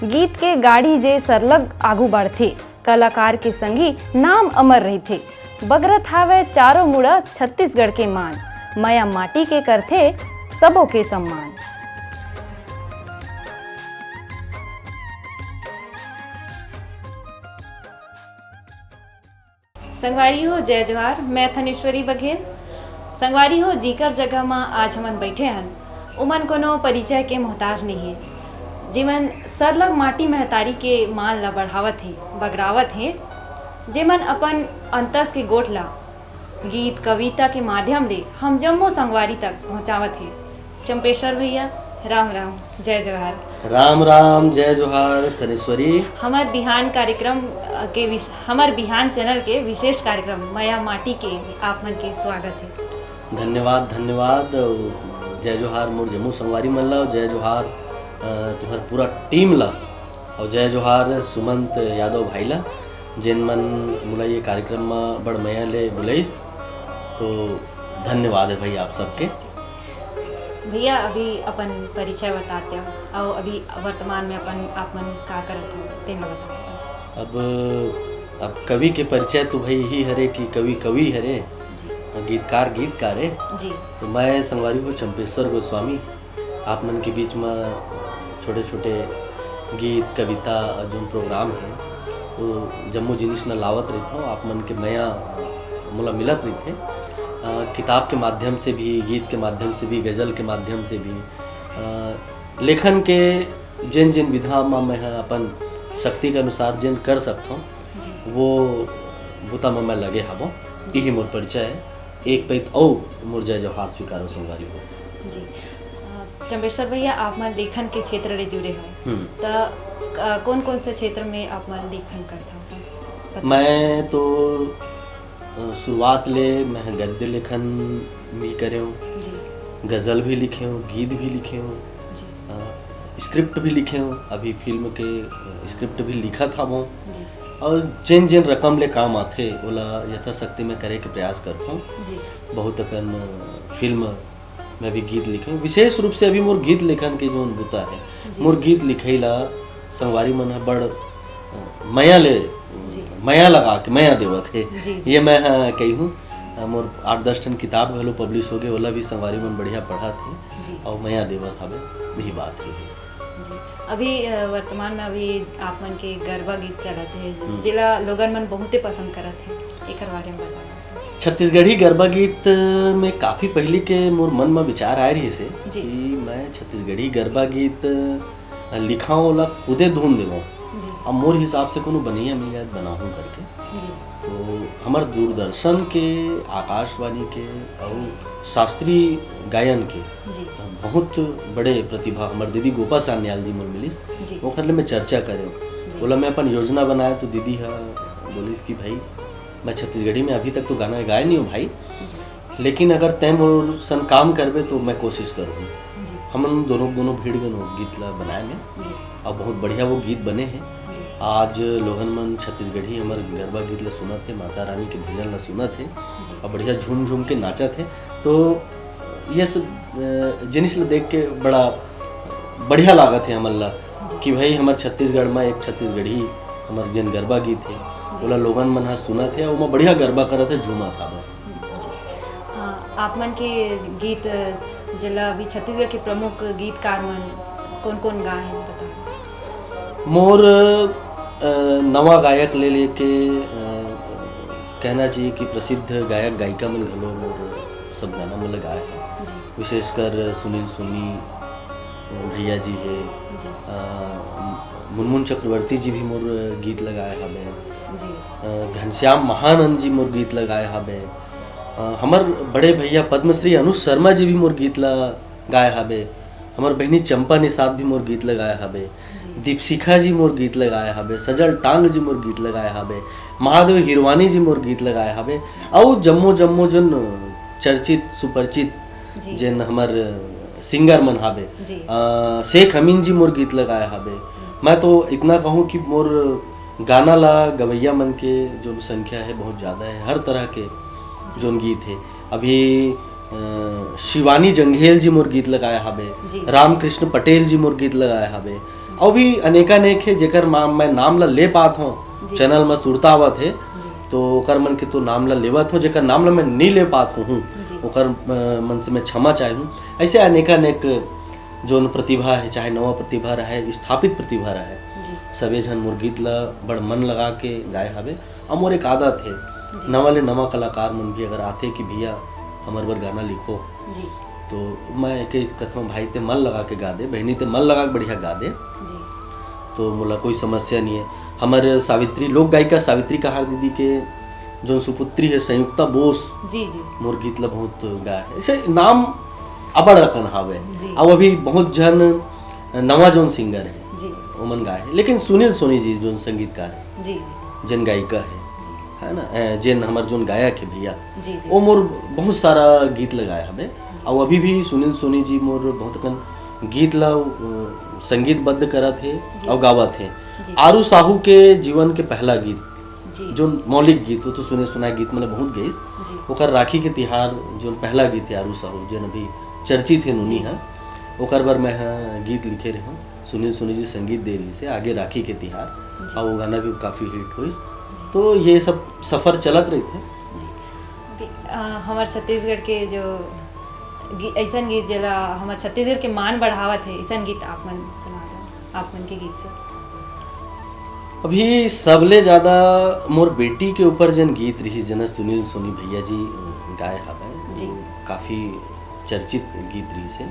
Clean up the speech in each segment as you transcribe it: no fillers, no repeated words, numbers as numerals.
गीत के गाड़ी जे सरलग आगू बढ़थे, कलाकार के संगी नाम अमर रहथे। बगरत हावे चारों मुड़ा छत्तीसगढ़ के मान, मया माटी के करथे सबों के सम्मान। संगवारी हो जय जोहार, मैं थनेश्वरी बघेल। संगवारी हो जीकर जगह में आज हमन बैठे हन, उमन कोनो परिचय के मोहताज नहीं है। जेमन सरलग माटी महतारी के मान ला बढ़ावत है, बगरावत है, जेमन अपन अंतस के गोठ ला गीत कविता के माध्यम ले हम जम्मो संगवारी तक पहुँचावत है। चंपेश्वर भैया राम राम, जय जोहार। राम राम जय जोहार थनेश्वरी। हमार बिहान कार्यक्रम के हमार बिहान चैनल के विशेष कार्यक्रम मया माटी के आप मन के स्वागत है। धन्यवाद धन्यवाद। जय जोहार मोर जम्मू संगवारी मन ला, जय जोहार तुहर पूरा टीम ला, और जय जोहार सुमंत यादव भाई ला, जिन मन मोला ये कार्यक्रम में बड़ मया ले बुलाइस, तो धन्यवाद है भाई आप सबके। भैया अभी अपन परिचय बताते हो और अभी वर्तमान में अपन आप मन का करत हो तेन बताते। अब कवि के परिचय तो भाई ही हरे कि कवि कवि हरे जी, गीतकार गीतकार है जी। तो मैं संगवारी हूँ चंपेश्वर गोस्वामी। आप मन के बीच में छोटे छोटे गीत कविता जो प्रोग्राम है वो जम्मू जिनिस न लावत रहता हूँ। आप मन के मया मोला मिलत रहते, किताब के माध्यम से भी, गीत के माध्यम से भी, गज़ल के माध्यम से भी, लेखन के जिन जिन विधा में मैं अपन शक्ति के अनुसार जिन कर सकता हूँ वो बुता में मैं लगे हवो। यही मोर परिचय है। एक पैत औ मोर जय जोहार स्वीकारो संगवारी हो जी। चंपेश्वर भैया आप मन लेखन के क्षेत्र ले जुड़े हो, तो कौन कौन से क्षेत्र में आप मन लेखन करता हो? मैं तो शुरुआत ले मैं गद्य लेखन भी करे हूँ, गज़ल भी लिखे हूँ, गीत भी लिखे हूँ, स्क्रिप्ट भी लिखे हूँ। अभी फिल्म के स्क्रिप्ट भी लिखा था वो, और जिन जिन रकम ले काम आते ओला यथाशक्ति में करे के प्रयास करता हूँ। बहुत अकन फिल्म में भी गीत लिखे हूँ। विशेष रूप से अभी मोर गीत लेखन के जो बुता है, मोर गीत लिखे ला संगवारी मन बड़ मया ले मया लगा के मया देवत है। ये मैं कही हूँ। मोर 8-10 टन किताब घलो पब्लिश हो गए, ओला भी संगवारी मन बढ़िया पढ़ा थे और मया देवत हवे, यही बात है जी। अभी वर्तमान में अभी आप मन के गरबा गीत चलत है, जिला लोगन मन बहुते पसंद करत है, एकर बारे में बताओ। छत्तीसगढ़ी गरबा गीत में काफ़ी पहले के मोर मन में विचार आए रही से कि मैं छत्तीसगढ़ी गरबा गीत लिखाऊँ, ओला खुदे धुन देवूँ, अब मोर हिसाब से कोनो बनिया मिल जाए बनाऊँ करके। तो हमार दूरदर्शन के, आकाशवाणी के और शास्त्रीय गायन के बहुत बड़े प्रतिभा हमार दीदी गोपा सान्याल जी मोर मिलिस, ओखर ले मैं चर्चा करे बोला, मैं अपन योजना बनाया तो दीदी है बोलिस कि भाई मैं छत्तीसगढ़ी में अभी तक तो गाना गाए नहीं हूँ भाई, लेकिन अगर तय मोर सन काम करबे तो मैं कोशिश करूँ। हम दोनों भीड़ गीत ला बनाए में, और बहुत बढ़िया वो गीत बने हैं। आज लोगन मन छत्तीसगढ़ी हमारे गरबा गीत ला सुना थे, माता रानी के भजन ला सुना थे और बढ़िया झूम झूम के नाचा थे। तो ये सब जिनिस ला देख के बड़ा बढ़िया लागत है हमन ला कि भाई हमारे छत्तीसगढ़ में एक छत्तीसगढ़ी हमारे जिन गरबा गीत है बोला लोगन मन हा सुना थे और बढ़िया गरबा करत है, झूमा था। आप मन के गीत जिला अभी छत्तीसगढ़ के प्रमुख गीतकार मन कौन कौन गाए हैं बताओ। मोर नवा गायक ले लेके कहना चाहिए कि प्रसिद्ध गायक गायिका मन घलो मोर सब गाना मन गाए हैं, विशेषकर सुनील सोनी भैया जी है, मुनमुन चक्रवर्ती जी भी मोर गीत लगाए हवे, घनश्याम महानंद जी मोर गीत लगाए हवे, हमार बड़े भैया पद्मश्री अनुज शर्मा जी भी मोर गीत ला गाए हवे, हमार बहनी चंपा निषाद भी मोर गीत लगाए हवे, दीपशिखा जी मोर गीत लगाए हवे, सजल टांग जी मोर गीत लगाए हवे, महादेव हिरवानी जी मोर गीत लगाए हवे, और जम्मो जम्मो जन चर्चित सुपरिचित जिन हमार सिंगर मन हवे, शेख अमीन जी मोर गीत लगाए हवे। मैं तो इतना कहूँ कि मोर गाना ला गवैया मन के जो संख्या है बहुत ज़्यादा है, हर तरह के जो गीत है। अभी शिवानी जंघेल जी मोर गीत लगाए हवे, रामकृष्ण पटेल जी मोर गीत लगाए हवे, और भी अनेकानेक है जेकर मैं नाम ला ले पात हूँ चैनल में सुरता आवत है तो ओकर मन के तो नाम ला लेवत हूँ जेकर नाम ला मैं नहीं ले पात हूँ ओकर मन से मैं क्षमा चाहे हूँ। ऐसे अनेकानेक जोन प्रतिभा है चाहे नवा प्रतिभा रहे स्थापित प्रतिभा रहे सभी जन मोर गीत ला बड़ मन लगा के गाए हवे। और मोर एक आदत है नवा ले नवा कलाकार मन भी अगर आते कि भैया हमार बर गाना लिखो तो मैं एक कथमा भाई ते मन लगा के गा दे बहनी ते मन लगा के बढ़िया गा दे तो मोला कोई समस्या नहीं है। हमारे सावित्री लोक गायिका सावित्री कहार दीदी के जो सुपुत्री है संयुक्ता बोस मोर गीत ला बहुत गाए है। ऐसे नाम अबड़ रखन हावे और अभी बहुत जन नवा जोन सिंगर है ओमन गाए है। लेकिन सुनील सोनी जी जोन संगीतकार है जन गायिका है ना जन हमार जोन गायक है भैया वो मोर बहुत सारा गीत लगाया हमें और अभी भी सुनील सोनी जी मोर बहुत कन गीत ला संगीतबद्ध करत है और गावत है। आरू साहू के जीवन के पहला गीत जो मौलिक गीत हो तो सुने सुना गीत मैंने बहुत गईस ओकर राखी के तिहार जो पहला गीत है आरू साहू जन अभी चर्चित है नुनी है ओकर बार मैं गीत लिखे रहे हूँ सुनील सोनी जी संगीत दे रही से आगे राखी के तिहार और वो गाना भी काफ़ी हिट हुई तो ये सब सफ़र चलत रहे थे। हमारे छत्तीसगढ़ के जो ऐसा गीत जला हमारे छत्तीसगढ़ के मान बढ़ावत है ऐसा गीत आप मन सुना दो आप मन के गीत से। अभी सबले ज़्यादा मोर बेटी के ऊपर जन गीत रही जना सुनील सोनी भैया जी गाए हवे काफ़ी चर्चित गीत रही से।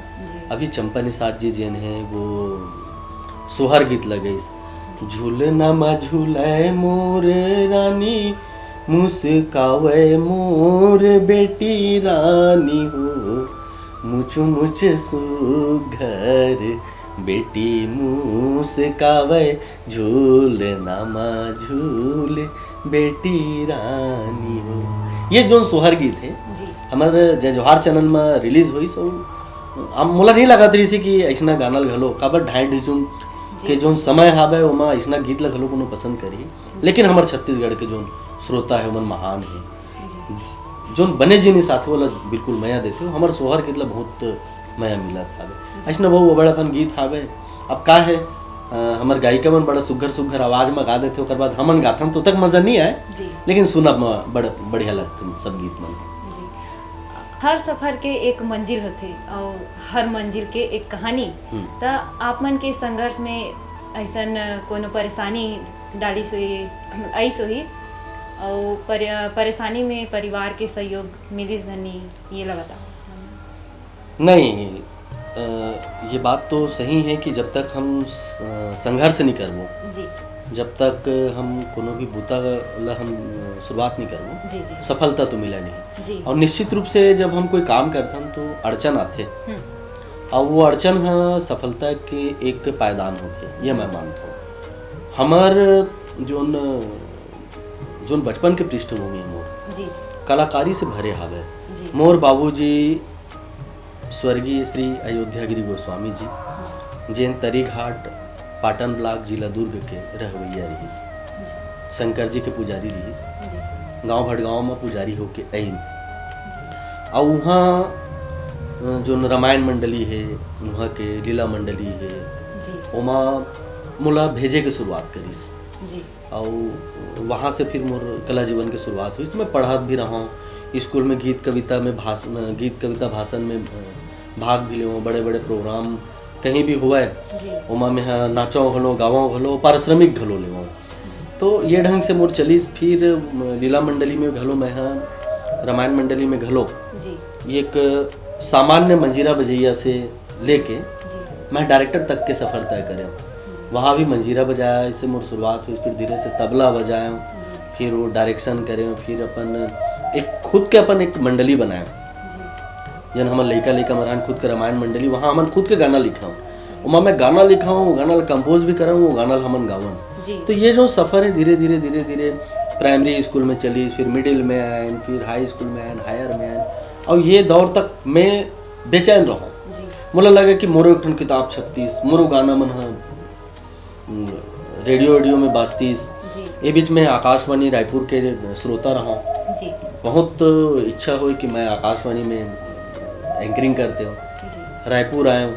अभी चंपा निषाद जी जन है वो सोहर गीत लगे झूलना मा झूलाए मोर रानी मुस्कावे मोर बेटी रानी हो मुझ मुझ सुघर बेटी मुस्कावे झूलना मा झूल बेटी रानी हो। ये जो सोहर गीत है हमारे जय जोहार चैनल में रिलीज हुई सो मोला नहीं लगा रही सी कि ऐसा गाना घलो काबर ढाई ढिसुम के जो समय हावे ओमा ऐसा गीत ला घलो कोनो पसंद करी लेकिन हमारे छत्तीसगढ़ के जो श्रोता है मन महान है जो बने जिन साथ वाला बिल्कुल मया देते हो हमारे सोहर गीत ला बहुत मया मिला था ऐसा बहुत बड़ा अपन गीत हावे। अब का है हमारे गायिका मन बड़ा सुघर सुघर आवाज में गा देते ओकर बाद हमन गाथन तो तक मजा नहीं आए लेकिन सुनब में बड़ा बढ़िया लगते सब गीत मन। हर सफर के एक मंजिल होते और हर मंजिल के एक कहानी तो आप मन के संघर्ष में ऐसा कोनो परेशानी डाली सोई आई सोई और परेशानी में परिवार के सहयोग मिली धनी ये ला बताओ। नहीं ये बात तो सही है कि जब तक हम संघर्ष नहीं करबो जब तक हम कोनो भी बूता ला हम शुरुआत नहीं करबो सफलता तो मिला नहीं और निश्चित रूप से जब हम कोई काम करथन तो अड़चन आते और वो अड़चन सफलता के एक पायदान होते ये मैं मानता हूँ। हमार जोन बचपन के पृष्ठभूमि है मोर कलाकारी से भरे हावे। मोर बाबूजी स्वर्गीय श्री अयोध्यागिरी गोस्वामी जी जैन तरीघाट पाटन ब्लॉक जिला दुर्ग के रहवैया रहीस शंकर जी के पुजारी रहीस गांव भटगांव में पुजारी होके आइन और वहाँ जो रामायण मंडली है वहाँ के लीला मंडली है ओमा मुला भेजे के शुरुआत करीस और वहाँ से फिर मोर कला जीवन की शुरुआत हुई। तो मैं पढ़ात भी रहा हूँ स्कूल में गीत कविता भाषण में भाग भी ले बड़े बड़े प्रोग्राम कहीं भी हुआ है ओमा में नाचो घलो गावो घलो पारिश्रमिक घलो ले तो ये ढंग से मोर चलीस। फिर लीला मंडली में घलो मैं रामायण मंडली में घलो एक सामान्य मंजीरा बजैया से लेके मैं डायरेक्टर तक के सफ़र तय करें वहाँ भी मंजीरा बजाया इससे मोर शुरुआत हुई। फिर धीरे से तबला बजाया फिर वो डायरेक्शन करें फिर अपन एक खुद के अपन एक मंडली बनाया जन हमारे लड़का लड़का मरान खुद के रामायण मंडली वहाँ हमन खुद के गाना लिखा हूँ वहाँ मैं गाना लिखा हूँ गाना कंपोज भी करा हूँ वो गाना हमन गावन। तो ये जो सफ़र है धीरे धीरे धीरे धीरे प्राइमरी स्कूल में चली फिर मिडिल में आए फिर हाई स्कूल में आए हायर में आए और ये दौर तक मैं बेचैन रहा। मुझे लगा कि मोरो एक ठन किताब छत्तीस मोरो गाना मन रेडियो में बाजतीस ये बीच में आकाशवाणी रायपुर के श्रोता रहा बहुत इच्छा हुई कि मैं आकाशवाणी में एंकरिंग करते हूँ। रायपुर आया हूँ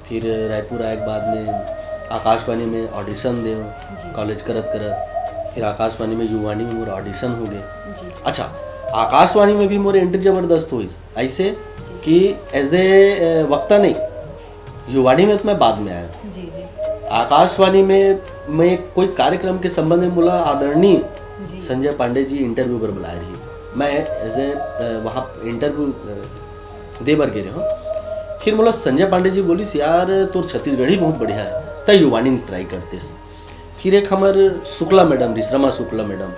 फिर रायपुर आए के बाद में आकाशवाणी में ऑडिशन दे जी। कॉलेज करत करत, फिर आकाशवाणी में युवाणी में मोर ऑडिशन हो गए। जी अच्छा, आकाशवाणी में भी मोर एंट्री जबरदस्त हुई ऐसे जी। कि एज ए वक्ता नहीं, युवाणी में तो मैं बाद में आया। जी जी आकाशवाणी में मैं कोई कार्यक्रम के संबंध में मुला आदरणीय जी संजय पांडे जी इंटरव्यू पर बुलाए रही। मैं एज ए वहाँ इंटरव्यू दे बर गे रहे हूँ। फिर मुला संजय पांडे जी बोलिस यार तोर छत्तीसगढ़ी बहुत बढ़िया है, तय युवाणी में ट्राई करतेस। फिर एक हमार शुक्ला मैडम, रिश्रमा शुक्ला मैडम,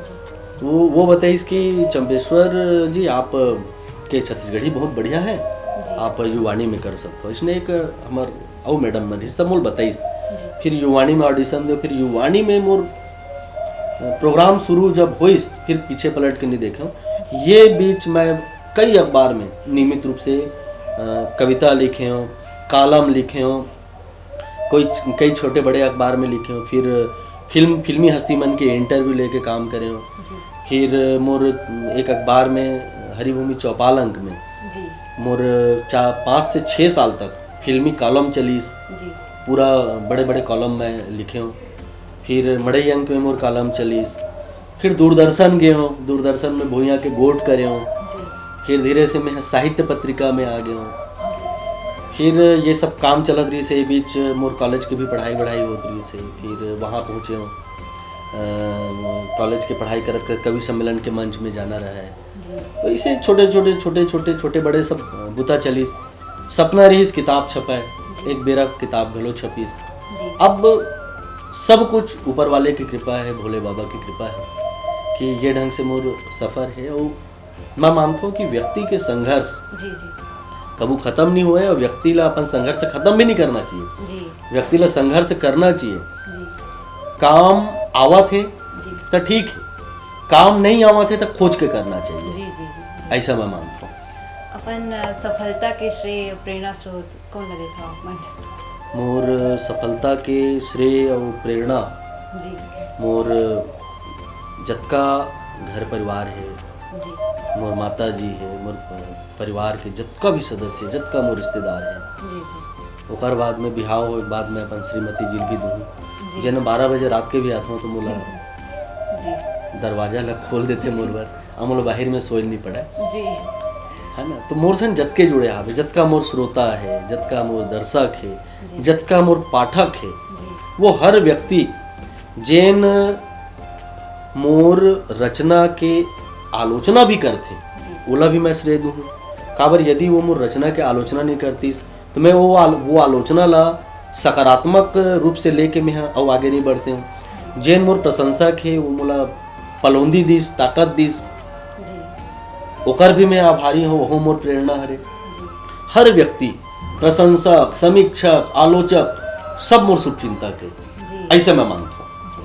जी वो बताइस कि चंपेश्वर जी आप के छत्तीसगढ़ी बहुत बढ़िया है, जी आप युवाणी में कर सकते हो। इसने एक हमार औ मैडम मन सब मोल बताइस। जी फिर युवाणी में ऑडिशन दो, फिर युवाणी में मोर प्रोग्राम शुरू जब हुई, फिर पीछे पलट के नहीं देखे। ये बीच मैं कई अखबार में नियमित रूप से कविता लिखे हूँ, कॉलम लिखे हूँ, कई छोटे बड़े अखबार में लिखे हूँ। फिर फिल्मी हस्ती मन के इंटरव्यू लेके काम करे हूँ। जी फिर मोर एक अखबार में हरिभूमि चौपाल अंक में जी मोर 5 से 6 साल तक फिल्मी कॉलम चलीस, जी पूरा बड़े बड़े कॉलम में लिखे हूँ। फिर मड़ई अंक में मोर कॉलम चलीस। फिर दूरदर्शन गए हूँ, दूरदर्शन में भूया के गोट करे हूँ। जी फिर धीरे से मैं साहित्य पत्रिका में आ गया हूँ। जी फिर ये सब काम चलत रही से बीच मोर कॉलेज की भी पढ़ाई होत रही से। फिर वहाँ पहुँचे हूँ, कॉलेज की पढ़ाई करत करत कवि सम्मेलन के मंच में जाना रहा है। जी तो इसे छोटे बड़े सब बुता चलीस। सपना रहीस किताब छपाए, एक बेरा किताब घलो छपीस। जी अब सब कुछ ऊपर वाले की कृपा है, भोले बाबा की कृपा है कि ये ढंग से मोर सफ़र है। और मैं मानता हूँ कि व्यक्ति के संघर्ष जी जी कबू खत्म नहीं हुए और व्यक्ति ला अपन संघर्ष खत्म भी नहीं करना चाहिए। जी व्यक्ति ला संघर्ष करना चाहिए। जी काम आवत है जी तो ठीक है, काम नहीं आवत है तो खोज के करना चाहिए। जी जी जी ऐसा मैं मानता हूँ। अपन सफलता के श्रेय प्रेरणा स्रोत कौन लगे था अपन? मोर सफलता के श्रेय और प्रेरणा जी मोर जतका घर परिवार है, जी मोर माता जी है, मोर परिवार के जतका भी सदस्य, जतका मोर रिश्तेदार है। जी जी ओकर बाद में बिहाव हो के बाद में अपन श्रीमती जी भी दूँ, जी जन 12 बजे रात के भी आता हूँ तो मोला जी दरवाजा ला खोल देते मोर बर, मोला बाहर में सोल नहीं पड़ा जी है ना। तो मोर सन जतके जुड़े हावे, जतका मोर श्रोता है, जतका मोर दर्शक जी। है, जतका मोर पाठक है, जी वो हर व्यक्ति जेन मोर रचना के आलोचना भी करते जी ओला भी मैं श्रेय दूँ। काबर यदि वो मोर रचना के आलोचना नहीं करती तो मैं वो आलोचना ला सकारात्मक रूप से लेके मैं और आगे नहीं बढ़ते हूँ। जेन मोर प्रशंसक है वो मोला पलौंदी दिस, ताकत दिस, जी ओकर भी मैं आभारी हूँ, वो मोर प्रेरणा हरे। जी हर व्यक्ति प्रशंसक, समीक्षक, आलोचक सब मोर शुभचिंतक है, जी ऐसे मैं मानता हूँ। जी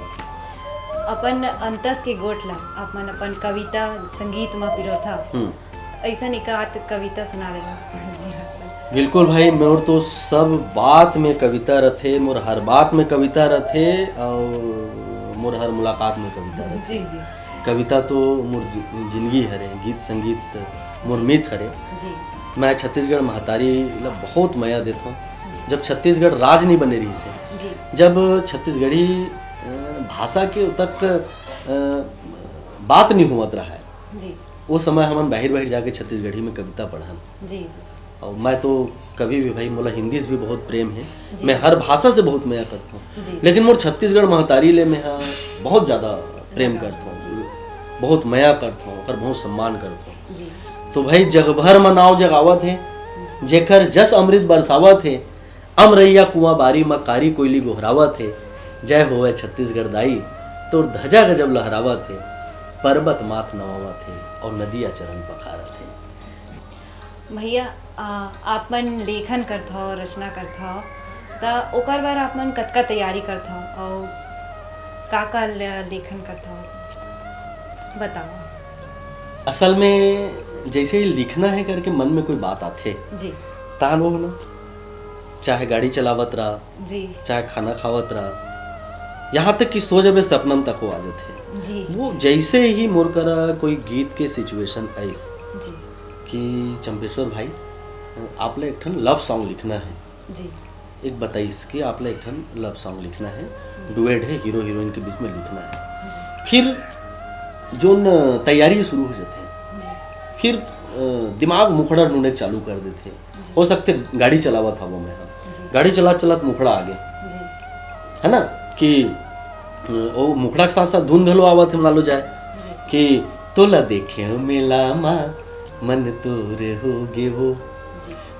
अपन अंतस के गोठ ला अपन अपन कविता संगीत में पिरो था ऐसा निकात कविता सुना देला जी अपन। बिल्कुल भाई, मोर तो सब बात में कविता रथे, मोर हर बात में कविता रथे और मोर हर मुलाकात में कविता रथे। जी जी कविता तो मोर जिंदगी हरे, गीत संगीत मोर मित हरे। जी मैं छत्तीसगढ़ महतारी ला बहुत माया देता हूँ। जब छत्तीसगढ़ राज नहीं बने रही से, जी जब छत्तीसगढ़ी भाषा के तक बात नहीं हुआ रहा है, जी वो समय हम बाहर जाके छत्तीसगढ़ी में कविता पढ़न। जी जी और मैं तो कभी भी भाई मोला हिंदी से भी बहुत प्रेम है, जी। मैं हर भाषा से बहुत माया करता हूँ, जी लेकिन मोर छत्तीसगढ़ महतारी ले मैं बहुत ज़्यादा प्रेम करता हूँ, बहुत माया करता हूँ और बहुत सम्मान करता हूँ। जी तो भाई जग भर में नाव जगावत है, जेकर जस अमृत बरसावत है, अमरैया कुआं बारी में कारी कोयली गोहरावत है। जय होवे छत्तीसगढ़ दाई, तोर ध्वजा गजब लहरावत है, पर्वत माथ नवावत है और नदिया चरण पखारत है। भैया आपमन लेखन करत हो, रचना करत हो, त ओकर बार आपमन कतका तैयारी करत हो और का लेखन करत हो बताओ। असल में जैसे ही लिखना है करके मन में कोई बात आते जी तान वो ना, चाहे गाड़ी चलावत रहा, जी चाहे खाना खावत रहा, यहाँ तक कि सो जब सपनम तक वो आ जाते हैं। जी वो जैसे ही मोर करा कोई गीत के सिचुएशन ऐस जी कि चंपेश्वर भाई आप ले एक ठन लव सॉन्ग लिखना है, जी एक बताइस कि आपला एक ठन लव सॉन्ग लिखना है, डुएट है, हीरो हीरोइन के बीच में लिखना है। फिर जोन तैयारी शुरू हो जाते हैं, फिर दिमाग मुखड़ा ढूंढने चालू कर देते। हो सकते गाड़ी चलावा था वो मैं, गाड़ी चला चलत मुखड़ा आगे, है ना, कि वो मुखड़ा के साथ साथ धुन घलो आवत है, मान लो जाए कि तोला देखे मेला माँ मन तोर हो गे वो,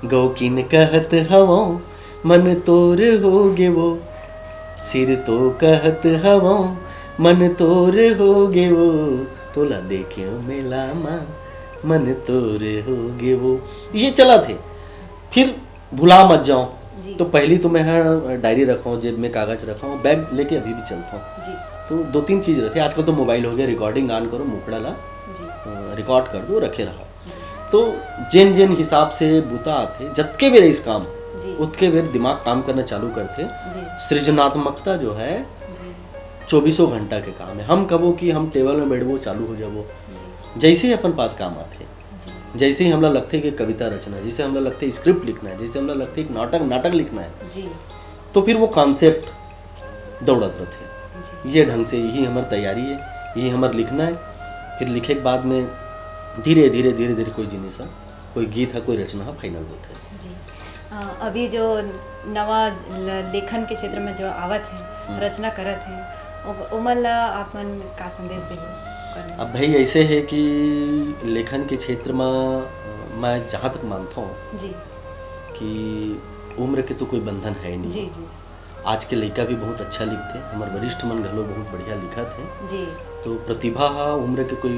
गौकिन कहत हवो मन तोर हो गे वो, सिर तो कहत हवो मन तोर हो गे वो, तोला देखे मेला माँ मन तोर हो गे वो। ये चला थे। फिर भुला मत जाओ, तो पहली तो मैं डायरी रखा हूँ, जेब में कागज रखा हूँ, बैग लेके अभी भी चलता हूँ। तो 2-3 चीज रहती है। आजकल तो मोबाइल हो गया, रिकॉर्डिंग ऑन करो, मुखड़ा ला रिकॉर्ड कर दो, रखे रहो। तो जिन जिन हिसाब से बुता आते, जतके बेर इस काम उतके बेर दिमाग काम करना चालू करते। सृजनात्मकता जो है 24 घंटा के काम है। हम कबो कि हम टेबल में बैठबो चालू हो जाबो, जैसे ही अपन पास काम आते, जैसे ही हमला लगते कि कविता रचना, जैसे हमला लगते स्क्रिप्ट लिखना है, जैसे हमला लगते एक नाटक लिखना है, तो फिर वो कॉन्सेप्ट दौड़त रहते। ये ढंग से यही हमारी तैयारी है, यही हमारे लिखना है। फिर लिखे के बाद में धीरे धीरे कोई जिनिस है, कोई गीत है, कोई रचना है, फाइनल होता है। जी अभी जो नवा लेखन के क्षेत्र में जो आवत है, रचना करत है, उमन आप मन का संदेश देबो? अब भाई ऐसे है कि लेखन के क्षेत्र में मैं जहाँ तक मानता हूँ कि उम्र के तो कोई बंधन है नहीं। जी। आज के लड़का भी बहुत अच्छा लिखते, हमारे वरिष्ठ मन घलो बहुत बढ़िया लिखत है जी। तो प्रतिभा उम्र के कोई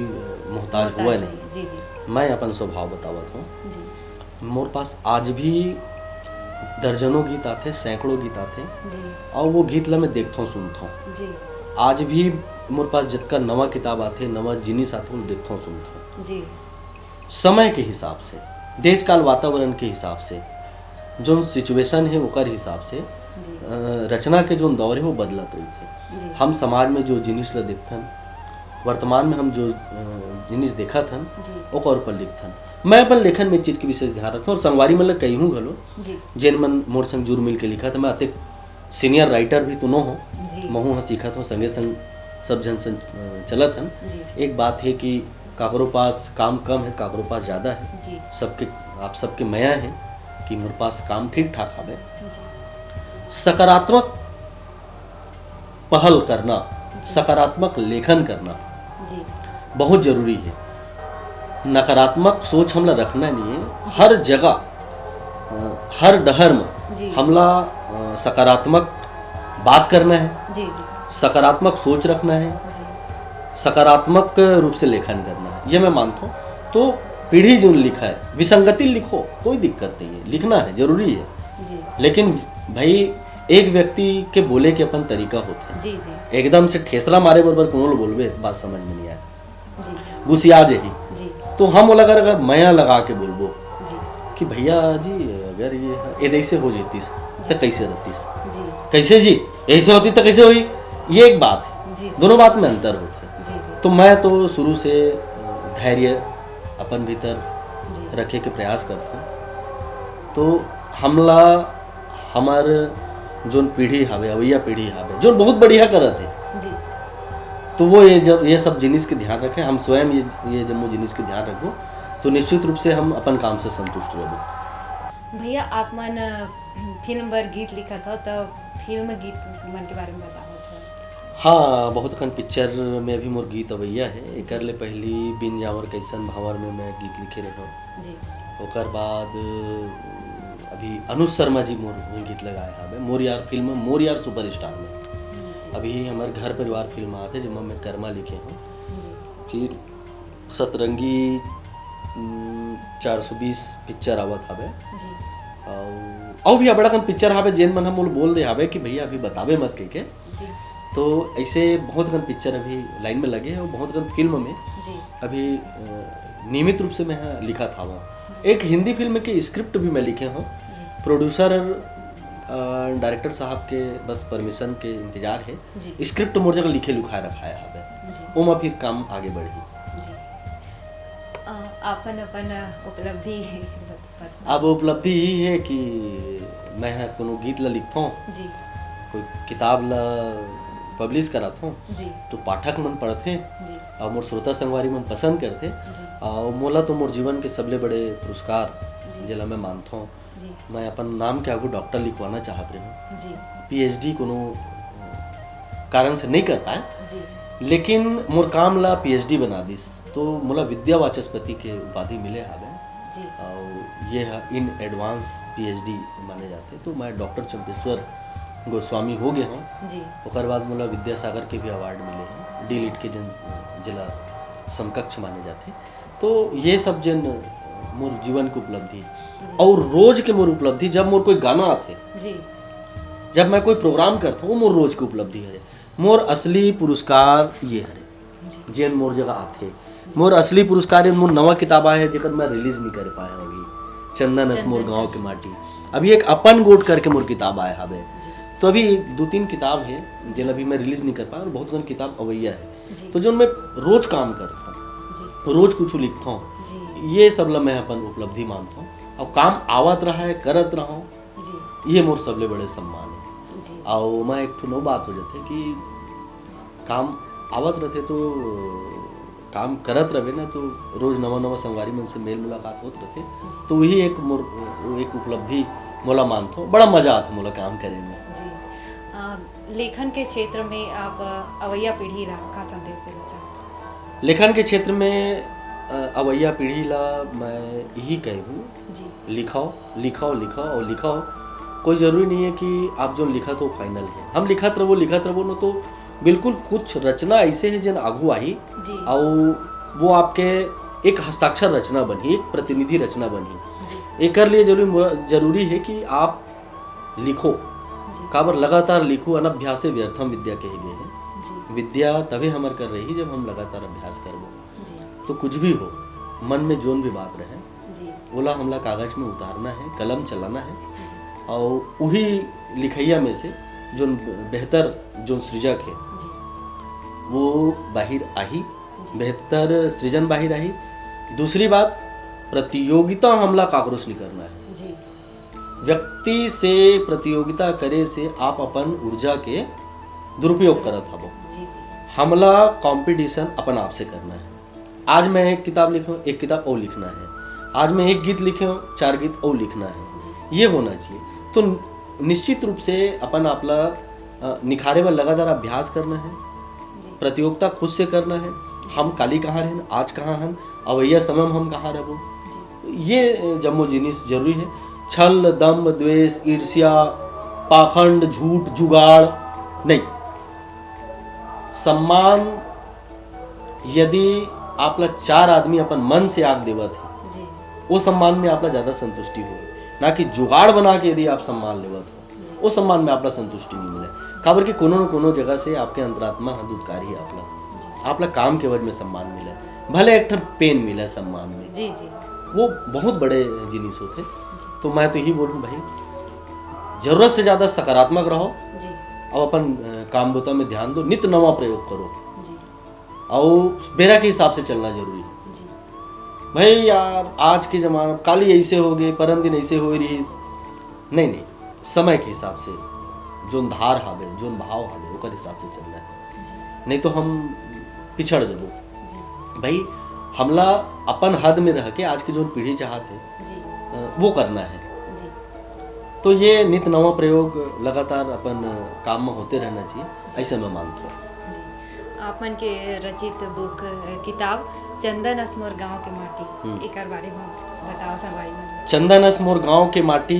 मोहताज हुआ नहीं। जी। मैं अपन स्वभाव बतावत हूँ। मोर पास आज भी दर्जनों गीत आते, सैकड़ों गीत आते, और वो गीत ला मैं देखता हूँ, सुनता हूँ। आज भी मोर पास जितना नवा किताब आते, नवा जिनिस आते, वो देखता हूँ, सुनता हूँ। समय के हिसाब से, देश काल वातावरण के हिसाब से, जो सिचुएशन है ओकर हिसाब से रचना के जो दौर है वो बदलत रही थे। हम समाज में जो जिनिस ला देखथन, वर्तमान में हम जो जिनिस देखा थन, ओकर ऊपर लिखथन। मैं अपन लेखन में चीज के विशेष ध्यान रखता हूँ, और संगवारी मन ला कहूँ घलो, जेन मन मोर संग जुड़ मिल के लिखा था। मैं अति सीनियर राइटर भी तो न हो, महू हाँ सीखा था, संगे संग सब जन संग चलत हन। एक बात है कि काकरो पास काम कम है, काकरो पास ज़्यादा है, सबके आप सबके मया है कि मेरे पास काम ठीक ठाक हवे। सकारात्मक पहल करना, सकारात्मक लेखन करना बहुत जरूरी है। नकारात्मक सोच हमला रखना नहीं है। हर जगह, हर डहर में हमला सकारात्मक बात करना है, सकारात्मक सोच रखना है, सकारात्मक रूप से लेखन करना है, ये मैं मानता हूँ। तो पीढ़ी जो लिखा है, विसंगति लिखो, कोई दिक्कत नहीं है, लिखना है, जरूरी है। लेकिन भाई एक व्यक्ति के बोले के अपन तरीका होता है। एकदम से ठेसरा मारे बरबर कोनो बोलबे बात समझ में नहीं आए, गुस्सिया जही। तो हम अगर मया लगा के बोलबो कि भैया जी अगर ये ऐसे हो जातीस तो कैसे रहतीस, कैसे जी ऐसे होती तो कैसे हुई, ये एक बात है। दोनों बात में अंतर होता है। तो मैं तो शुरू से धैर्य अपन भीतर रखे के प्रयास करता हूँ। तो हमला हमार जो पीढ़ी हावे, अवैया पीढ़ी हावे, जो बहुत बढ़िया करत है, तो वो ये सब जिनिस के ध्यान रखें। हम स्वयं ये जम्मू जिनिस के ध्यान रखो, तो निश्चित रूप से हम अपन काम से संतुष्ट रहो। भैया आप मन फिल्म पर गीत लिखा था, तो फिल्म गीत मन के बारे में बताओ। हाँ, बहुत खन पिक्चर में भी मोर गीत अवैया है। एकर ले पहली बिन जावर कैसन भावर में मैं गीत लिखे रहो। ओकर बाद अभी अनुज शर्मा जी मोर गीत लगाए हवे मोर यार फिल्म, मोर यार सुपरस्टार में। अभी हमारे घर परिवार फिल्म आते जिसमें मैं कर्मा लिखे हूँ। फिर सतरंगी 420 पिक्चर आवत हवे, और भी बड़ा कन पिक्चर हवे जेन मन हम बोल दे हवे कि भैया अभी बतावे मत के। तो ऐसे बहुत कन पिक्चर अभी लाइन में लगे हैं, और बहुत कन फिल्म में अभी नियमित रूप से मैं लिखा था। एक हिंदी फिल्म के स्क्रिप्ट भी मैं लिखे हूँ। प्रोड्यूसर डायरेक्टर साहब के बस परमिशन के इंतजार है। स्क्रिप्ट मोर जगह लिखे लिखाए रखा है, ओमा फिर काम आगे बढ़ी। अपन अपन उपलब्धि अब उपलब्धि ही है कि मैं कोनो गीत ला लिखता हूँ जी, कोई किताब ला पब्लिश कराता हूँ जी, तो पाठक मन पढ़ते जी, और मोर श्रोता संगवारी मन पसंद करते जी, और मोला तो मोर जीवन के सबले बड़े पुरस्कार जी, जेला मैं मानता हूँ। जी, मैं अपन नाम के आगू डॉक्टर लिखवाना चाहत रहे हूँ। जी, पीएचडी कोनो कारण से नहीं कर पाए, जी, लेकिन मोर काम ला पीएचडी बना दिस तो मोला विद्या वाचस्पति के उपाधि मिले हावे जी, और ये इन एडवांस पीएचडी माने जाते। तो मैं डॉक्टर चंपेश्वर गोस्वामी हो गया हूँ। जी, ओकर बाद मोला विद्यासागर के भी अवार्ड मिले हैं, डी लिट के जन जिला समकक्ष माने जाते। तो ये सब जन मोर जीवन की उपलब्धि और रोज के मोर उपलब्धि, जब मोर कोई गाना आते, जी, जब मैं कोई प्रोग्राम करता हूँ, मोर रोज की उपलब्धि है। मोर असली पुरस्कार ये हरे जी, जेन मोर जगह आते। मोर असली पुरस्कार ये मोर नवा किताब आया है जेकर मैं रिलीज नहीं कर पाया अभी, चंदन अस मोर गाँव के माटी। अभी एक अपन गोट करके मोर किताब आया हवे। तो अभी 2-3 किताब है जेला भी मैं रिलीज नहीं कर पाया और बहुत कन किताब अवैया है। तो जो मैं रोज काम करता हूँ, रोज कुछ लिखता हूँ, ये सब ला मैं अपन उपलब्धि मानता हूँ। और काम आवत रहा है, करत रहा हूँ, ये मोर सबले बड़े सम्मान है। और मैं एक ठो नौ बात हो जाते कि काम आवत रहते तो काम करत रहे ना, तो रोज नवा नवा संगवारी मन से मेल मुलाकात होत रहते, तो वही एक मोर एक उपलब्धि मोला मानता हूँ। बड़ा मजा आता मोला काम करे में। जी, लेखन के क्षेत्र में आप अवैया पीढ़ी ला का संदेश देना चाहते? लेखन के क्षेत्र में अवैया पीढ़ी ला मैं यही कहूँ, लिखाओ लिखाओ लिखाओ और लिखाओ। कोई ज़रूरी नहीं है कि आप जो लिखा तो फाइनल है। हम लिखत रहो न तो बिल्कुल कुछ रचना ऐसे है जन आगू आई और वो आपके एक हस्ताक्षर रचना बनी, एक प्रतिनिधि रचना बनी। एक लिए जरूरी है कि आप लिखो, काबर लगातार लिखो। अनभ्यासे व्यर्थम विद्या कहे गए हैं। विद्या तभी हमर कर रही जब हम लगातार अभ्यास करबो। तो कुछ भी हो, मन में जोन भी बात रहे बोला हमला कागज में उतारना है, कलम चलाना है और वही लिखैया में से जो बेहतर जो सृजक है वो बाहर आही, बेहतर सृजन बाहर आही। दूसरी बात, प्रतियोगिता हमला काकरोश नहीं करना है। व्यक्ति से प्रतियोगिता करे से आप अपन ऊर्जा के दुरुपयोग करत हबो। हमला कंपटीशन अपन आप से करना है। आज मैं एक किताब लिखूं, एक किताब और लिखना है। आज मैं एक गीत लिखूं, 4 गीत और लिखना है। ये होना चाहिए। तो निश्चित रूप से अपन आपला निखारे व लगातार अभ्यास करना है, प्रतियोगिता खुद से करना है। हम काली कहाँ रहन, आज कहाँ हन, अवैया समय में हम कहाँ रहबो, ये जम्मो जिनिस जरूरी है। छल दम्भ द्वेष ईर्ष्या पाखंड झूठ जुगाड़ नहीं। सम्मान यदि आपला 4 आदमी अपन मन से आग देवत है, वो सम्मान में आपला ज्यादा संतुष्टि हो, ना कि जुगाड़ बना के यदि आप सम्मान लेवत हो, वो सम्मान में आपला संतुष्टि नहीं मिले। काबर कि कोनो न कोनो जगह से आपके अंतरात्मा दुदकारी आपला काम के वजह में सम्मान मिले, भले एक ठन पेन मिले सम्मान में, वो बहुत बड़े जिनिस होते। तो मैं तो यही बोलूँ भाई, जरूरत से ज्यादा सकारात्मक रहो और अपन काम बोता में ध्यान दो, नित्य नवा प्रयोग करो और बेरा के हिसाब से चलना जरूरी है। भाई यार आज के जमाना काली ऐसे हो गए, परम दिन ऐसे हो रही, नहीं, समय के हिसाब से जोन धार हावे, जोन भाव हावे, ओकर हिसाब से चलना है। नहीं तो हम पिछड़ जबो। भाई हमला अपन हद में रह के आज की जो पीढ़ी चाहते वो करना है। तो ये नित्य नवा प्रयोग लगातार अपन काम में होते रहना चाहिए, ऐसे मैं मानता हूँ। आपन के रचित बुक किताब चंदन अस मोर गाँव के माटी, एक बारे में बताओ संगवारी मन। चंदन अस मोर गाँव के माटी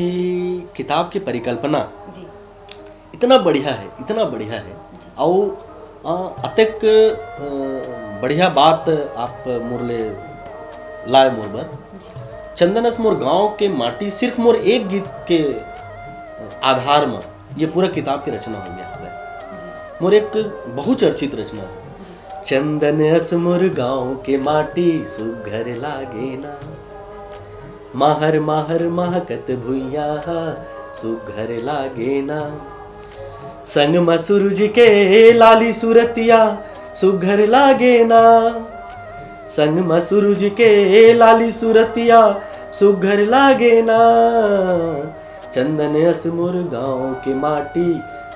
किताब की परिकल्पना इतना बढ़िया है और अतक बढ़िया बात आप मोरले लाए मोर बर। चंदनस मोर गांव के माटी सिर्फ मोर एक गीत के आधार में ये पूरा किताब की रचना हो गया है। मोर एक बहुचर्चित रचना है। चंदनस मोर गांव के माटी सुघर लागे ना, माहर माहर महकत भुइया सुघर लागे ना, संग में सूरज के लाली सूरतिया सुघर लागे ना, संग में सूरज के लाली सुरतिया सुघर लागे ना, चंदन अस मोर गाँव के माटी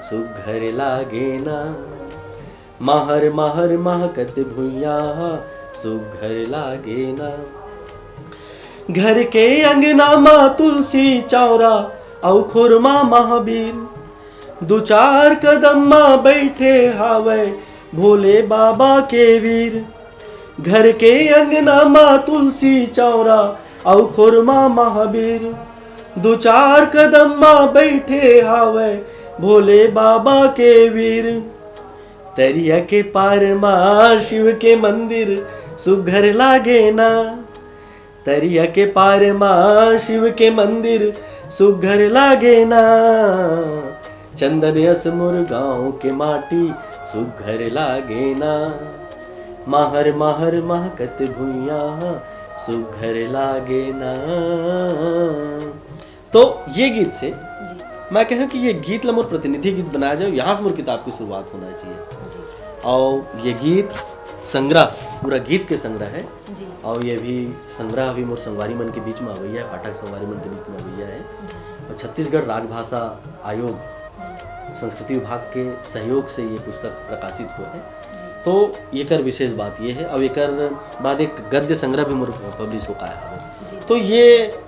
सुघर लागे ना, महर महर महकत भुइया सुघर लागे ना। घर के अंगना माँ तुलसी चौरा औ खुरमा महावीर, दो चार कदम माँ बैठे हावे भोले बाबा के वीर। घर के अंगना माँ तुलसी चौरा औ खुरमा महावीर, दो चार कदम माँ बैठे हावे भोले बाबा के वीर। तरिया के पार माँ शिव के मंदिर सुघर लागे ना, तरिया के पार माँ शिव के मंदिर सुघर लागे ना, चंदन अस मोर गाँव के माटी सुघर लागे ना, महर महर महकत भुइया सुघर लागे ना। तो ये गीत से मैं कहूँ कि ये गीत ला मोर प्रतिनिधि गीत बनाया जाए, यहाँ से मोर किताब की शुरुआत होना चाहिए। और ये गीत संग्रह, पूरा गीत के संग्रह है जी। और ये भी संग्रह अभी मोर संगवारी मन के बीच में अवैया है, पाठक संगवारी मन के बीच में अवैया है। और छत्तीसगढ़ राजभाषा आयोग संस्कृति विभाग के सहयोग से ये पुस्तक प्रकाशित हुआ है। तो ये कर विशेष बात ये है। अब एक बाद एक गद्य संग्रह भी मोर पब्लिश हो पाया है। तो ये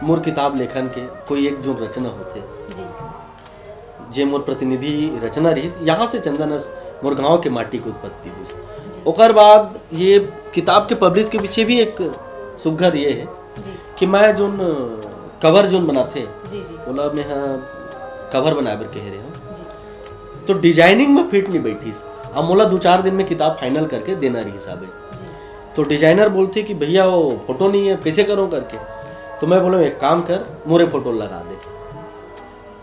मोर किताब लेखन के कोई एक जो रचना होते जे मोर प्रतिनिधि रचना रही, यहाँ से चंदनस मोर गाँव के माटी की उत्पत्ति हुई। ओकर बाद ये किताब के पब्लिश के पीछे भी एक सुघर ये है कि मैं जोन कवर जोन बनाते बोला मैं कवर बनाए बर कह रहे हूँ, तो डिजाइनिंग में फिट नहीं बैठी। अब मोला 2-4 दिन में किताब फाइनल करके देना रही हिसाब है। तो डिजाइनर बोलते कि भैया वो फोटो नहीं है, कैसे करो करके। तो मैं बोला एक काम कर, मोरे फोटो लगा दे।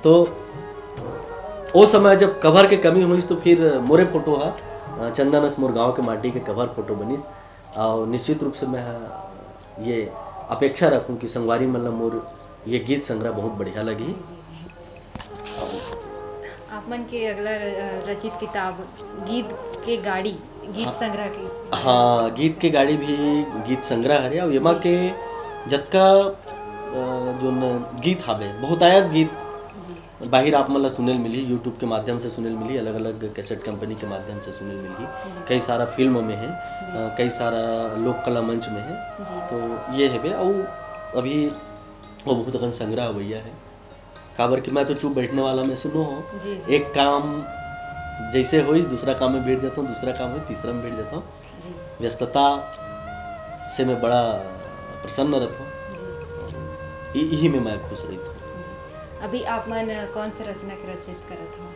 तो वो समय जब कवर के कमी हुई तो फिर मोरे फोटो है चंदनस मोर गाँव के माटी के कवर फोटो बनीस। और निश्चित रूप से मैं ये अपेक्षा रखूँ कि संगवारी मतलब मोर ये गीत संग्रह बहुत बढ़िया लगी। आप मन के अगला रचित किताब गीत के गाड़ी, गीत संग्रह के। हाँ, गीत के गाड़ी भी गीत संग्रह है। और यमा के जतका जो गीत हावे बहुत आयत गीत बाहर आप मतलब सुनेल मिली, यूट्यूब के माध्यम से सुनेल मिली, अलग अलग कैसेट कंपनी के माध्यम से सुनेल मिली, कई सारा फिल्म में है, कई सारा लोक कला मंच में है। तो ये है और अभी वो बहुत अगन संग्रह भैया है। काबर कि मैं तो चुप बैठने वाला में सुनो हो, एक काम जैसे हो दूसरा काम में बैठ जाता हूँ, दूसरा काम हो तीसरा में बैठ जाता हूँ। व्यस्तता से मैं बड़ा प्रसन्न रहता हूँ, यही में मैं खुश रहता हूँ। अभी आप मन कौन से रचना के रचित करत हो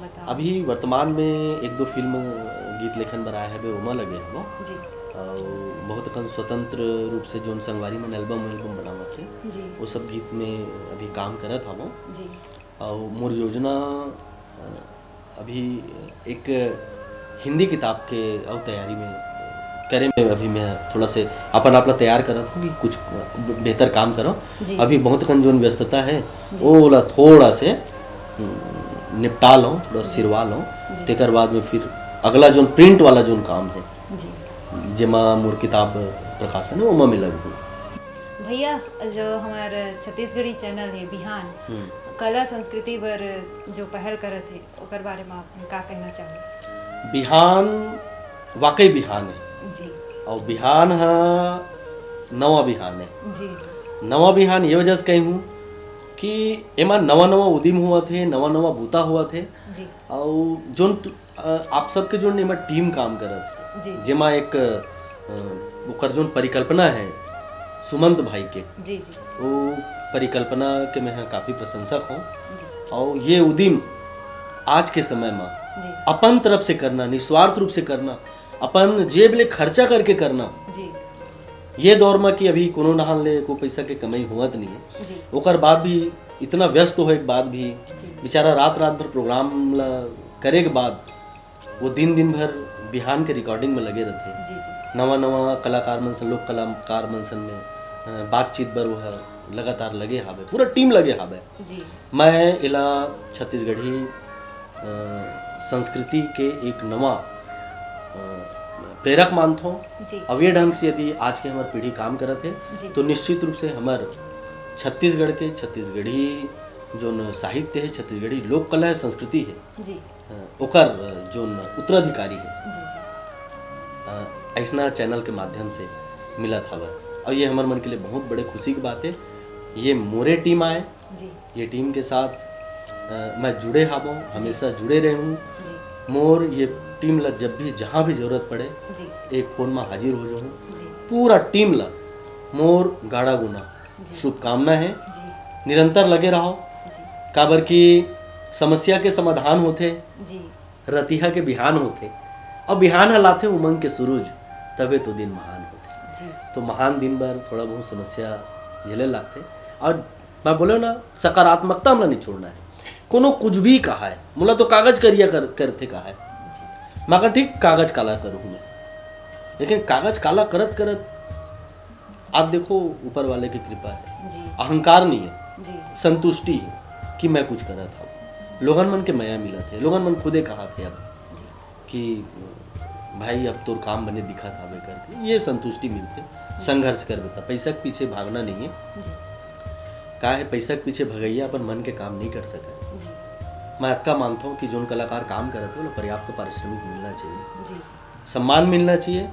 बताओ। अभी वर्तमान में 1-2 फिल्म गीत लेखन बर आया है बे उमा लगे हो जी। और बहुत कन स्वतंत्र रूप से जो संगवारी में एल्बम बनावत है जी, वो सब गीत में अभी काम करत हूँ जी। और मोर योजना अभी एक हिंदी किताब के और तैयारी में करे में अभी मैं थोड़ा से अपन आपला तैयार करत हूँ कि कुछ बेहतर काम करो। अभी बहुत कन जोन व्यस्तता है वो थोड़ा से निपटा लो, थोड़ा सिरवा लो, तेकर बाद में फिर अगला जोन प्रिंट वाला जोन काम है जेमा मोर किताब प्रकाशन है वो में लगू। भैया जो हमारे छत्तीसगढ़ी चैनल है बिहान कला संस्कृति पर जो पहल करत है ओकर बारे में आप का कहना चाहो। बिहान वाकई बिहान है जी, और बिहान है नवा बिहान है जी। नवा बिहान ये वजह से कही हूँ कि एमा नवा नवा उद्यम हुआ थे, नवा नवा बूता हुआ थे जी। और जोन आप सबके जोन एमा टीम काम करत जी, जेमा एक ओकर जोन परिकल्पना है सुमंत भाई के जी, जी। वो परिकल्पना के मैं काफ़ी प्रशंसक हूँ। और ये उद्यम आज के समय में अपन तरफ से करना, निस्वार्थ रूप से करना, अपन जेब ले खर्चा करके करना जी। ये दौर में कि अभी कोनो नहान ले को पैसा के कमाई हुआ नहीं है, ओकर बाद भी इतना व्यस्त हो एक बाद भी बेचारा रात रात भर प्रोग्राम ला करे के बाद वो दिन भर बिहान के रिकॉर्डिंग में लगे रहते। नवा नवा कलाकार मनसन, लोक कलाकार मनसन में बातचीत बर वह लगातार लगे हावे, पूरा टीम लगे हावे। मैं इला छत्तीसगढ़ी संस्कृति के एक नवा प्रेरक मानथो। जी अब ये ढंग से यदि आज के हमार पीढ़ी काम करत जी। है तो निश्चित रूप से हमार छत्तीसगढ़ के छत्तीसगढ़ी जो साहित्य है, छत्तीसगढ़ी लोक कला है, संस्कृति है, जी ओकर जो उत्तराधिकारी है जी जी ऐसा चैनल के माध्यम से मिलत हवा। और ये हमारे मन के लिए बहुत बड़े खुशी की बात है। ये मोरे टीम आए, जी ये टीम के साथ मैं जुड़े हावों, हमेशा जुड़े रहे हूँ। जी मोर ये टीम ला जब भी जहाँ भी जरूरत पड़े जी एक फोन में हाजिर हो जाऊँ। जी पूरा टीम ला मोर गाड़ा गुना जी। शुभकामना है। जी निरंतर लगे रहो, जी काबर की समस्या के समाधान होते, जी रतिहा के बिहान होते, और बिहान हलाते उमंग के सूरज, तबे तो दिन महान होते। जी तो महान दिन भर थोड़ा बहुत समस्या झेले लगते। और मैं बोले ना, सकारात्मकता में नहीं छोड़ना है। कोनो कुछ भी कहा है, मुला तो कागज करिया करते कहा है, जी मैं कहा ठीक कागज काला करूँ मैं, लेकिन कागज काला करत करत आप देखो ऊपर वाले की कृपा है, जी अहंकार नहीं है, जी जी संतुष्टि है कि मैं कुछ करा था। लोगन मन के माया मिला थे, लोगन मन खुदे कहा थे अब कि भाई अब तो काम बने दिखा था वे करके, ये संतुष्टि मिलते। संघर्ष कर बेटा, पैसा के पीछे भागना नहीं है। जी का है पैसा के पीछे भगैया अपन मन के काम नहीं कर सके। जी मैं अक्का मानता हूँ कि जो कलाकार काम करते हो ना, पर्याप्त पारिश्रमिक मिलना चाहिए, जी जी सम्मान मिलना चाहिए।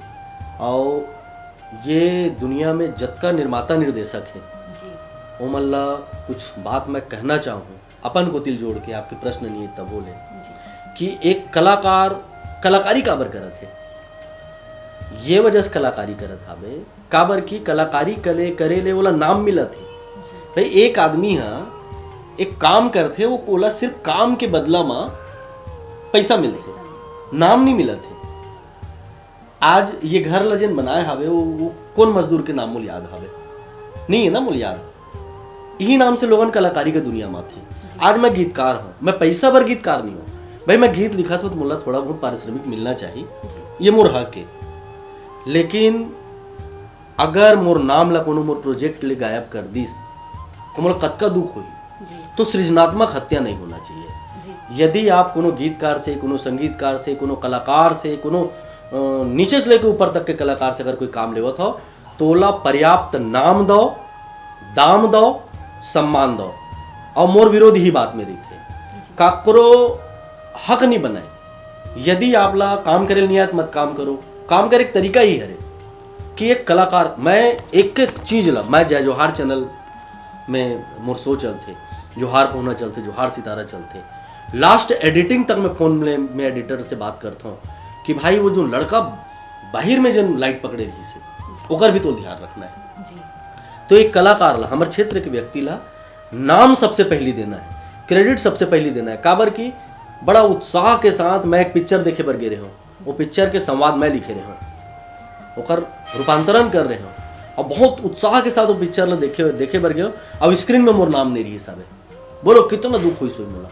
और ये दुनिया में जतका निर्माता निर्देशक है जी ओ मल्ला कुछ बात मैं कहना चाहूँ अपन को तिल जोड़ के, आपके प्रश्न नहीं है तब बोले जी कि एक कलाकार कलाकारी काबर करत है, ये वजह से कलाकारी करत हावे काबर की कलाकारी करे ले वाला नाम मिलत है। जी भाई एक आदमी हा एक काम करते वो कोला सिर्फ काम के बदला में पैसा मिलते, नाम नहीं मिलत है। आज ये घर लजन बनाए हावे वो कौन मजदूर के नाम मूल याद हावे, नहीं है ना मूल याद। यही नाम से लोगन कलाकारी के दुनिया में थे। आज मैं गीतकार हूँ, मैं पैसा भर गीतकार नहीं हूँ भाई, मैं गीत लिखा था तो मुला थोड़ा बहुत पारिश्रमिक मिलना चाहिए, जी ये मोर हक है। लेकिन अगर मोर नाम ला कोनो मोर प्रोजेक्ट ले गायब कर दीस तो मोला कतका दुख होई। जी तो सृजनात्मक हत्या नहीं होना चाहिए। जी यदि आप कोनो गीतकार से, कोनो संगीतकार से, कोनो कलाकार से, कोनो नीचे से लेकर ऊपर तक के कलाकार से अगर कोई काम लेवत हो तो ओला पर्याप्त नाम दो, दाम दो, सम्मान दो। और मोर विरोधी ही बात मेरी थे, काकरो हक नहीं बनाए। यदि आप ला काम करे नहीं आत मत काम करो, काम करे एक तरीका ही है कि एक कलाकार, मैं एक एक चीज ला, मैं जय जोहार चैनल में मोर सो चलते, जोहार पहुना चलते, जोहार सितारा चलते, लास्ट एडिटिंग तक मैं फोन में एडिटर से बात करता हूँ कि भाई वो जो लड़का बाहर में जन लाइट पकड़े रही से ओकर भी तो ध्यान रखना है। जी तो एक कलाकार ला, हमारे क्षेत्र के व्यक्ति ला नाम सबसे पहले देना है, क्रेडिट सबसे पहले देना है। काबर की बड़ा उत्साह के साथ मैं एक पिक्चर देखे बर गे रहे हूँ, वो पिक्चर के संवाद मैं लिखे रहे हूँ, ओकर रूपांतरण कर रहे हूँ, और बहुत उत्साह के साथ वो पिक्चर ला देखे बर गए। अब स्क्रीन में मोर नाम नहीं रही साहब, बोलो कितना दुख हुई सोई मोला।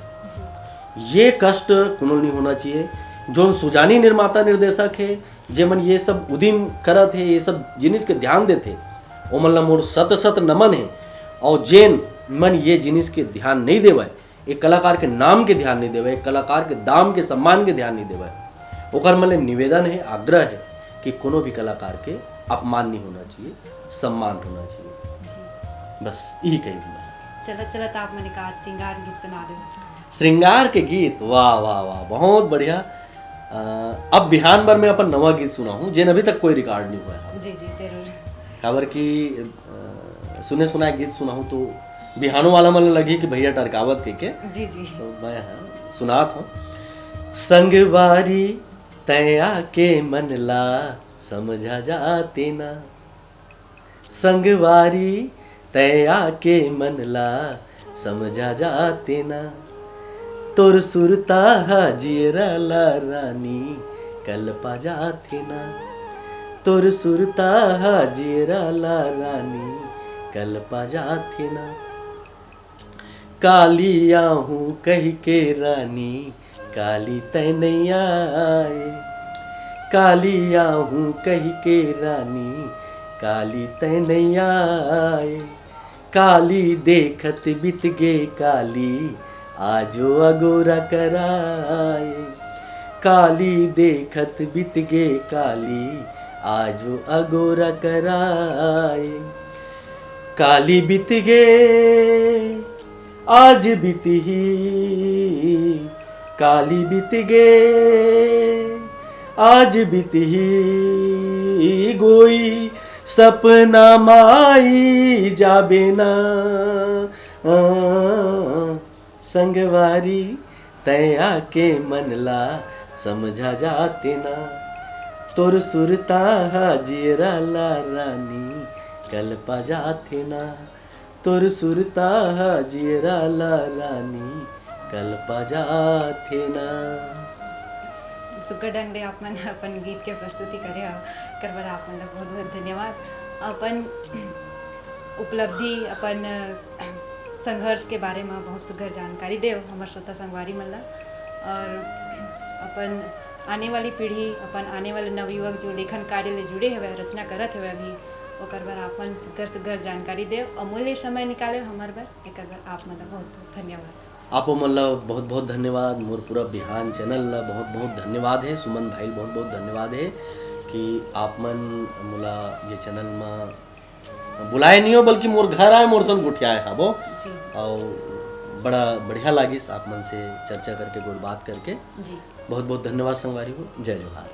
ये कष्ट कुनो नहीं होना चाहिए। जो सुजानी निर्माता निर्देशक है, जे मन ये सब उदिम करत है, ये सब जिनिस के ध्यान देते, ओ मन ला मोर सत सत नमन है। और जेन मन ये जिनिस के ध्यान नहीं देवे, एक कलाकार के नाम के ध्यान नहीं देवे, एक कलाकार के दाम के सम्मान के ध्यान नहीं देवे, ओकर मन ले निवेदन है, आग्रह है कि कोनो भी कलाकार के अपमान नहीं होना चाहिए, सम्मान होना चाहिए। जी बस यही कही मैं। चलत चलत आप मैंने कहा श्रृंगार गीत सुना दो। श्रृंगार के गीत, वाह वाह वाह, बहुत बढ़िया। अब बिहान भर में अपन नवा गीत सुना हूँ जेन अभी तक कोई रिकॉर्ड नहीं हुआ है। जी जी जरूर। खबर की सुने सुना गीत सुना हूँ तो बिहानों वाला मन लगी कि भैया टरकावत के जी जी तो मैं सुनात हूँ। संगवारी तया के मन ला समझा जाते ना, संगवारी तया के मन ला समझा जाते ना, तोर सुरता हाजिरा ला रानी कल्पा जाते ना, तोर सुरता हाजिरा ला रानी कल्पा जाते ना, कालिया हूँ कही के रानी काली तैनैया आए, कालिया हूँ कही के रानी काली तैनैया आए, काली देखत बित गे काली आजो अगोरा कराए, काली देखत बीत गे काली आजो अगोरा कराए। काली बीत गे आज बीती ही, काली बीत गे आज बीती ही, गोई सपना माई जाबे ना संगवारी तया के मनला समझा जाते ना। तोर सुरता हाजिरा ला रानी कल्पा जाते ना, तोर सुरता हाजिरा ला रानी कल्पा जाते ना। सुकर ढंग ले अपन अपन गीत के प्रस्तुति करे करबर आपन ला बहुत बहुत धन्यवाद। अपन उपलब्धि अपन संघर्ष के बारे में बहुत सुघर जानकारी देव हमार श्रोता संगवारी मन ला। और अपन आने वाली पीढ़ी अपन आने वाले नवयुवक जो लेखन कार्य ले जुड़े हुए रचना करत हुए अभी ओकर बर आपन सुघर सुघर जानकारी देव अमूल्य समय निकाले हमार बर एकर बर आप मन ला बहुत बहुत धन्यवाद। आप मन ला बहुत बहुत धन्यवाद। मोर पूरा बिहान चैनल ला बहुत बहुत धन्यवाद है। सुमन भाई बहुत बहुत धन्यवाद है कि आप मन मोला ये चैनल में बुलाए नहीं हो बल्कि मोर घर आए मोर संग गुटियाए हबो। और बड़ा बढ़िया लागिस आप मन से चर्चा करके गुड़ बात करके। जी बहुत बहुत धन्यवाद संगवारी हो। जय जोहार।